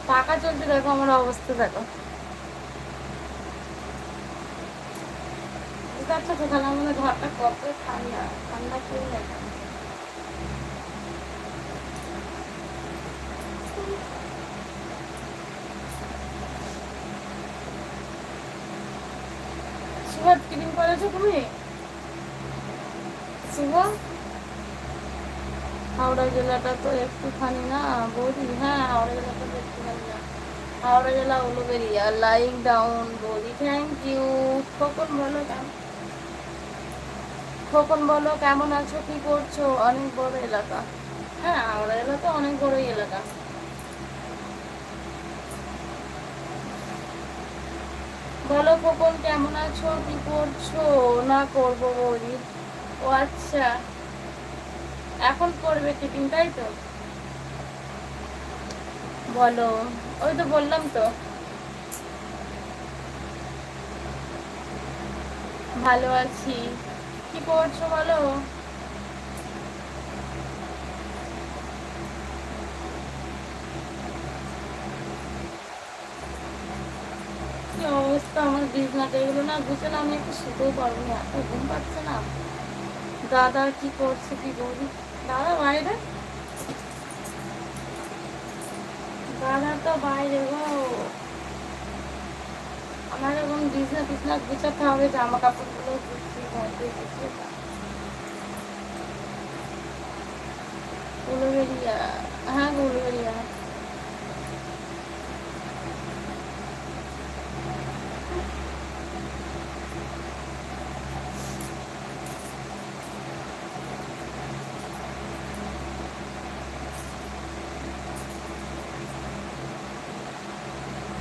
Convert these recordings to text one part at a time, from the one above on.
টাকা চলতে দেখো আমার অবস্থা দেখো, বুঝতে পারছো তো? তাহলে আমাদের ঘরটা কত ঠান্ডা, ঠান্ডা কেউ দেখো। শুভ ক্রিম করেছো তুমি? শুভ হাওড়া জেলাটা তো একটুখানি না বৌদি, হ্যাঁ হাওড়া জেলাটা তো একটুখানি না, হাওড়া জেলা উলুবেরিয়া, লাইং ডাউন বৌদি, থ্যাংক ইউ। খোকন বলো কেমন, খোকন বলো কেমন আছো, কি করছো? অনেক বড় এলাকা, হ্যাঁ হাওড়া জেলা তো অনেক বড়ই এলাকা। বলো খোকন কেমন আছো, কি করছো? না করবো বৌদি। ও আচ্ছা, এখন করবে টিফিন তাই তো? বলো, ওই তো বললাম তো ভালো আছি। কি করছো বলো? কি অবস্থা আমার বিছনাটা, এগুলো না গুছালে আমি একটু শুতেও পারবো না, এত ঘুম পাচ্ছে না। দাদা কি করছে, কি বৌদি? দাদা বাইরে, দাদা তো বাইরে গো। আমার এখন বিছনা টিছনা গুছাতে হবে, জামা কাপড়গুলো গুছিয়ে ঘরে গুছিয়ে উলুবেরিয়া, হ্যাঁ উলুবেরিয়া।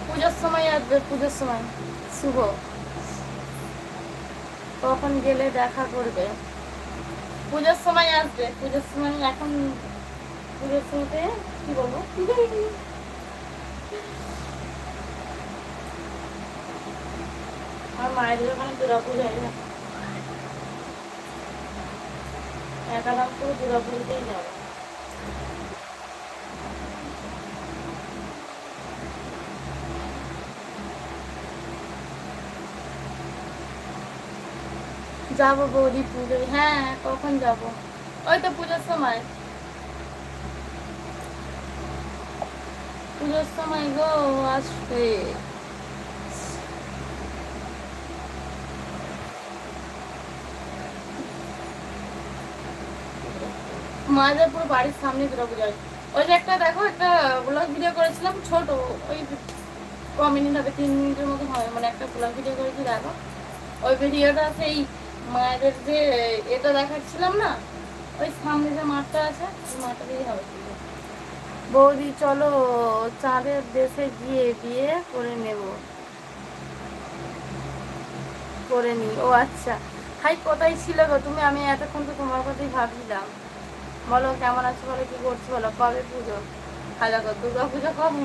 পুজোর সময় আসবে, পুজোর সময় শুভ, কখন গেলে দেখা করবে? পুজোর সময় আসবে, পুজোর সময় এখন, পুজোর সময়তে কি বলবো আমার মায়ের ওখানে দুর্গা পুজো হয় না, একাধাম করে দুর্গা পুজোতেই যাবো। যাবো বৌদি পুজোয়, হ্যাঁ কখন যাবো? ওই তো পুজোর সময়, পুজোর সময় গো আসবে। মাদারপুর বাড়ির সামনে দুর্গা পুজো হয়। ওই যে একটা দেখো, একটা ব্লগ ভিডিও করেছিলাম ছোট, ওই ক মিনিট হবে, 3 মিনিটের মতো হবে, মানে একটা ব্লগ ভিডিও করেছি দেখো। ওই ভিডিওটা সেই মায়েদের যে এটা দেখাচ্ছিলাম না, ওই সামনে যে মাঠটা আছে ওই মাঠটা দিয়েই হবে পুজো। বৌদি চলো চাঁদের দেশে গিয়ে বিয়ে করে নেব, করে নি। ও আচ্ছা, হাই কোথায় ছিল গো তুমি? আমি এতক্ষণ তো তোমার কথাই ভাবছিলাম। বলো কেমন আছো, বলো কি করছো, বলো কবে পুজো? খাজা কর দুর্গা পুজো কবে?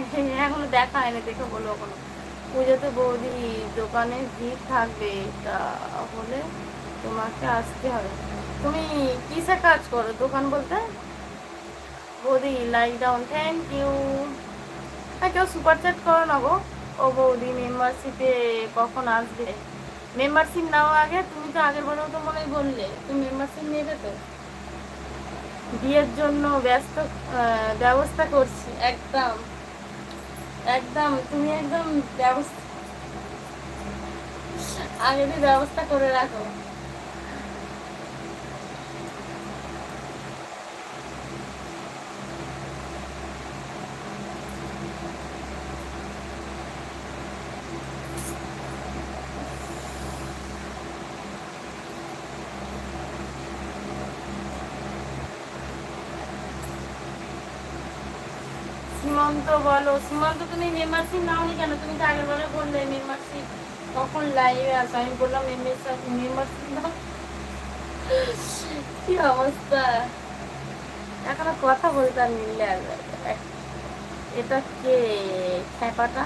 এখনো দেখা হয়নি, দেখে বলো এখনো। পুজোতে বৌদি দোকানে ভিড় থাকবে, তা হলে তোমাকে আসতে হবে। তুমি কিসে কাজ করো, দোকান বলতে? বৌদি লাইক ডাউন, থ্যাংক ইউ। হ্যাঁ কেউ সুপার চ্যাট করো না গো। ও বৌদি মেম্বারশিপে কখন আসবে? মেম্বারশিপ নাও আগে, তুমি তো আগের বারেও তো মনে হয় বললে তুমি মেম্বারশিপ নেবে তো। বিয়ের জন্য ব্যবস্থা করছি একদম, একদম তুমি একদম ব্যবস্থা, আগে দিয়ে ব্যবস্থা করে রাখো। সীমন্ত বলো, সীমন্ত তুমি মেম্বারশিপ নাওনি কেন? তুমি তো আগের বারে বললে মেম্বারশিপ কখন লাইভে আসো, আমি বললাম মেম্বারশিপ নাও। কি অবস্থা, এখনো কথা বলতে আর মিললে আসবে। এটা কে খ্যাপাটা?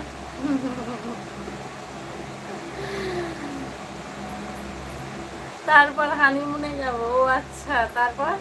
তারপর হানিমুনে যাব, ও আচ্ছা তারপর